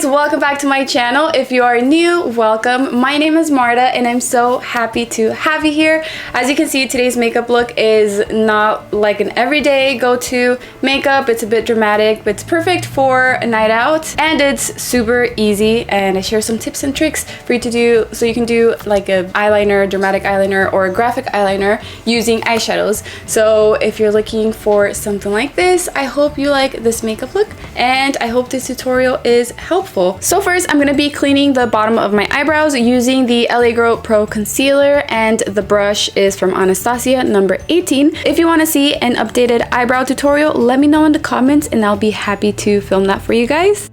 guys, welcome back to my channel. If you are new, welcome. My name is Marta and I'm so happy to have you here. As you can see, today's makeup look is not like an everyday go-to makeup. It's a bit dramatic, but it's perfect for a night out and it's super easy, and I share some tips and tricks for you to do so you can do like a eyeliner, dramatic eyeliner, or a graphic eyeliner using eyeshadows. So if you're looking for something like this, I hope you like this makeup look and I hope this tutorial is helpful. So first, I'm gonna be cleaning the bottom of my eyebrows using the LA Girl Pro Concealer, and the brush is from Anastasia number 18. If you want to see an updated eyebrow tutorial, let me know in the comments and I'll be happy to film that for you guys.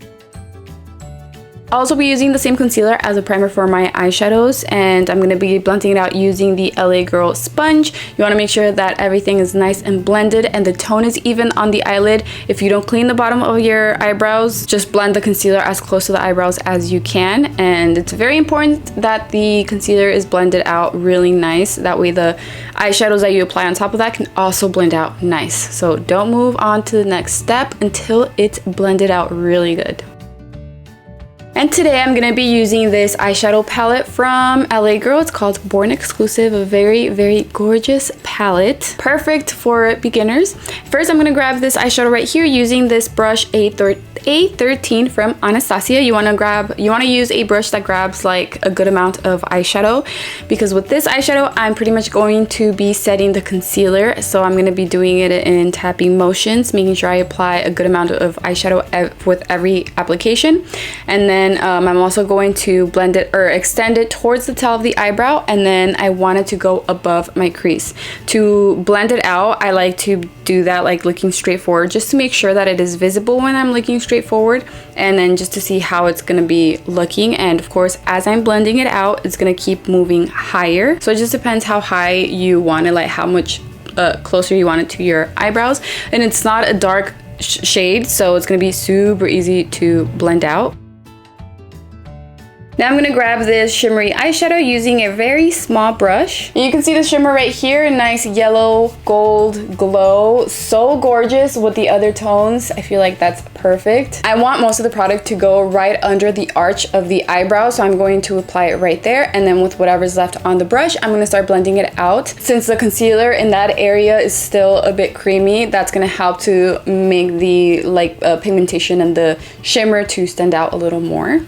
I'll also be using the same concealer as a primer for my eyeshadows, and I'm going to be blending it out using the LA Girl sponge. You want to make sure that everything is nice and blended and the tone is even on the eyelid. If you don't clean the bottom of your eyebrows, just blend the concealer as close to the eyebrows as you can, and it's very important that the concealer is blended out really nice. That way the eyeshadows that you apply on top of that can also blend out nice. So don't move on to the next step until it's blended out really good. And today I'm going to be using this eyeshadow palette from LA Girl. It's called Born Exclusive, a very, very gorgeous palette. Perfect for beginners. First, I'm going to grab this eyeshadow right here using this brush A13 from Anastasia. You want to use a brush that grabs like a good amount of eyeshadow, because with this eyeshadow, I'm pretty much going to be setting the concealer. So I'm going to be doing it in tapping motions, making sure I apply a good amount of eyeshadow with every application. And then I'm also going to blend it or extend it towards the tail of the eyebrow, and then I want it to go above my crease. To blend it out, I like to do that like looking straight forward, just to make sure that it is visible when I'm looking straight forward, and then just to see how it's gonna be looking. And of course, as I'm blending it out, it's gonna keep moving higher. So it just depends how high you want it, like how much closer you want it to your eyebrows. And it's not a dark shade, so it's gonna be super easy to blend out. Now I'm going to grab this shimmery eyeshadow using a very small brush. You can see the shimmer right here, a nice yellow gold glow. So gorgeous with the other tones. I feel like that's perfect. I want most of the product to go right under the arch of the eyebrow, so I'm going to apply it right there, and then with whatever's left on the brush, I'm going to start blending it out. Since the concealer in that area is still a bit creamy, that's going to help to make the pigmentation and the shimmer to stand out a little more.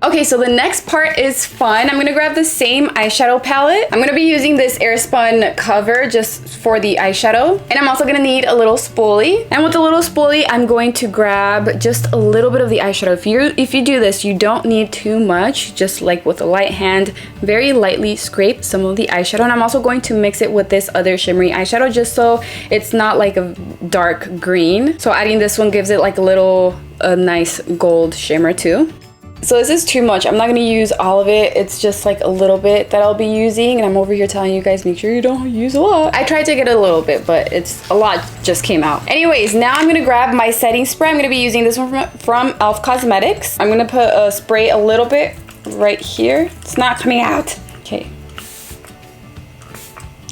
Okay, so the next part is fun. I'm gonna grab the same eyeshadow palette. I'm gonna be using this airspun cover just for the eyeshadow. And I'm also gonna need a little spoolie. And with the little spoolie, I'm going to grab just a little bit of the eyeshadow. If you do this, you don't need too much. Just like with a light hand, very lightly scrape some of the eyeshadow. And I'm also going to mix it with this other shimmery eyeshadow just so it's not like a dark green. So adding this one gives it like a nice gold shimmer too. So this is too much. I'm not gonna use all of it. It's just like a little bit that I'll be using, and I'm over here telling you guys, make sure you don't use a lot. I tried to get a little bit, but it's a lot just came out. Anyways, now I'm gonna grab my setting spray. I'm gonna be using this one from e.l.f. Cosmetics. I'm gonna put a spray a little bit right here. It's not coming out. Okay.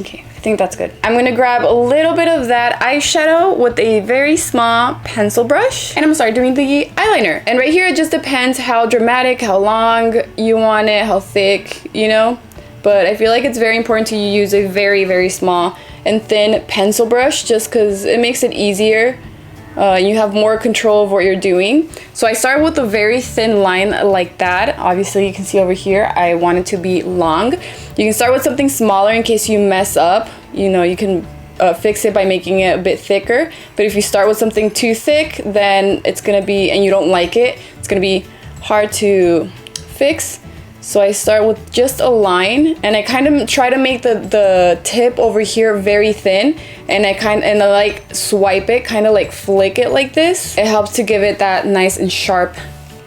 Okay. I think that's good. I'm gonna grab a little bit of that eyeshadow with a very small pencil brush, and I'm gonna start doing the eyeliner. And right here, it just depends how dramatic, how long you want it, how thick, you know? But I feel like it's very important to use a very, very small and thin pencil brush just because it makes it easier. You have more control of what you're doing. So I start with a very thin line like that. Obviously, you can see over here, I want it to be long. You can start with something smaller in case you mess up. You know, you can fix it by making it a bit thicker. But if you start with something too thick, then it's gonna be, and you don't like it, it's gonna be hard to fix. So I start with just a line, and I kind of try to make the tip over here very thin, and I like swipe it, kind of like flick it like this. It helps to give it that nice and sharp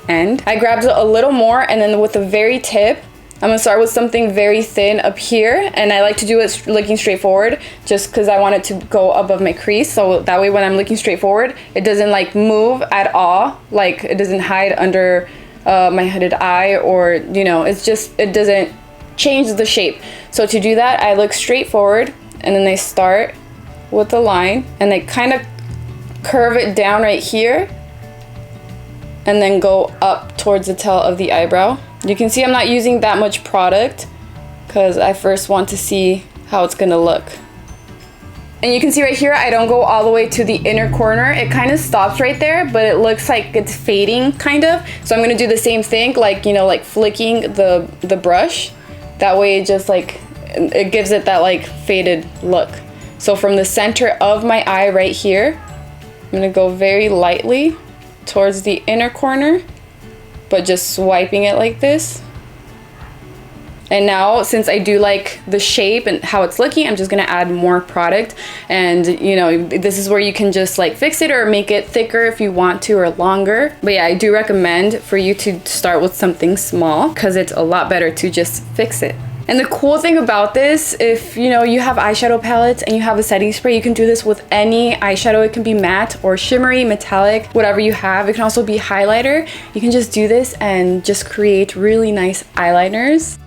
end. I grabbed a little more, and then with the very tip, I'm gonna start with something very thin up here, and I like to do it looking straight forward just because I want it to go above my crease, so that way when I'm looking straight forward, it doesn't like move at all, like it doesn't hide under my hooded eye, or you know, it's just, it doesn't change the shape. So to do that, I look straight forward, and then I start with the line, and I kind of curve it down right here, and then go up towards the tail of the eyebrow. You can see I'm not using that much product because I first want to see how it's gonna look. And you can see right here, I don't go all the way to the inner corner. It kind of stops right there, but it looks like it's fading kind of. So I'm gonna do the same thing, like, you know, like flicking the brush. That way it just like, it gives it that like faded look. So from the center of my eye right here, I'm gonna go very lightly towards the inner corner, but just swiping it like this. And now, since I do like the shape and how it's looking, I'm just gonna add more product. And you know, this is where you can just like fix it or make it thicker if you want to, or longer. But yeah, I do recommend for you to start with something small because it's a lot better to just fix it. And the cool thing about this, if you know you have eyeshadow palettes and you have a setting spray, you can do this with any eyeshadow. It can be matte or shimmery, metallic, whatever you have. It can also be highlighter. You can just do this and just create really nice eyeliners.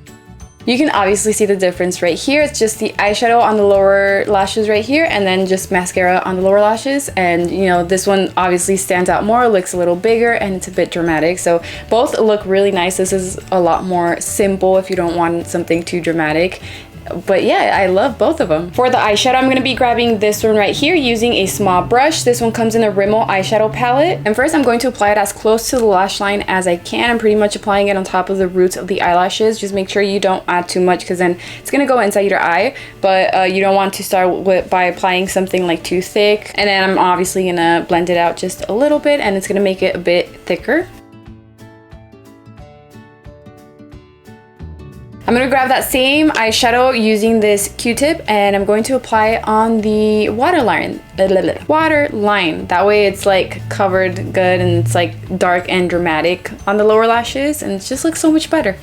You can obviously see the difference right here. It's just the eyeshadow on the lower lashes right here, and then just mascara on the lower lashes. And you know, this one obviously stands out more, looks a little bigger, and it's a bit dramatic. So both look really nice. This is a lot more simple if you don't want something too dramatic. But yeah, I love both of them. For the eyeshadow, I'm going to be grabbing this one right here using a small brush. This one comes in the Rimmel eyeshadow palette. And first I'm going to apply it as close to the lash line as I can. I'm pretty much applying it on top of the roots of the eyelashes. Just make sure you don't add too much because then it's going to go inside your eye. But you don't want to start by applying something like too thick. And then I'm obviously going to blend it out just a little bit, and it's going to make it a bit thicker. I'm going to grab that same eyeshadow using this Q-tip, and I'm going to apply it on the waterline. That way it's like covered good and it's like dark and dramatic on the lower lashes, and it just looks so much better.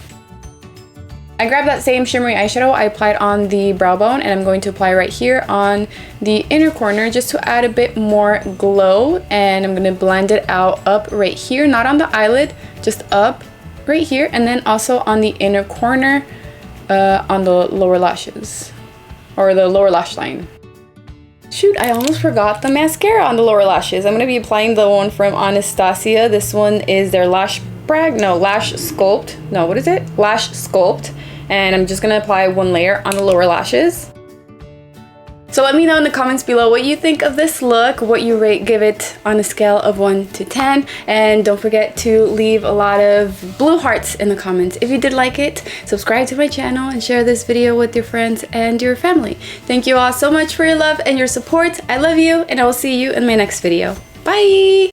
I grabbed that same shimmery eyeshadow, I applied on the brow bone, and I'm going to apply right here on the inner corner just to add a bit more glow. And I'm going to blend it out up right here, not on the eyelid, just up right here, and then also on the inner corner on the lower lashes, or the lower lash line. Shoot, I almost forgot the mascara on the lower lashes. I'm going to be applying the one from Anastasia. This one is their Lash Sculpt. No, what is it? Lash Sculpt. And I'm just going to apply one layer on the lower lashes. So let me know in the comments below what you think of this look, what you give it on a scale of 1 to 10. And don't forget to leave a lot of blue hearts in the comments if you did like it. Subscribe to my channel and share this video with your friends and your family. Thank you all so much for your love and your support. I love you, and I will see you in my next video. Bye!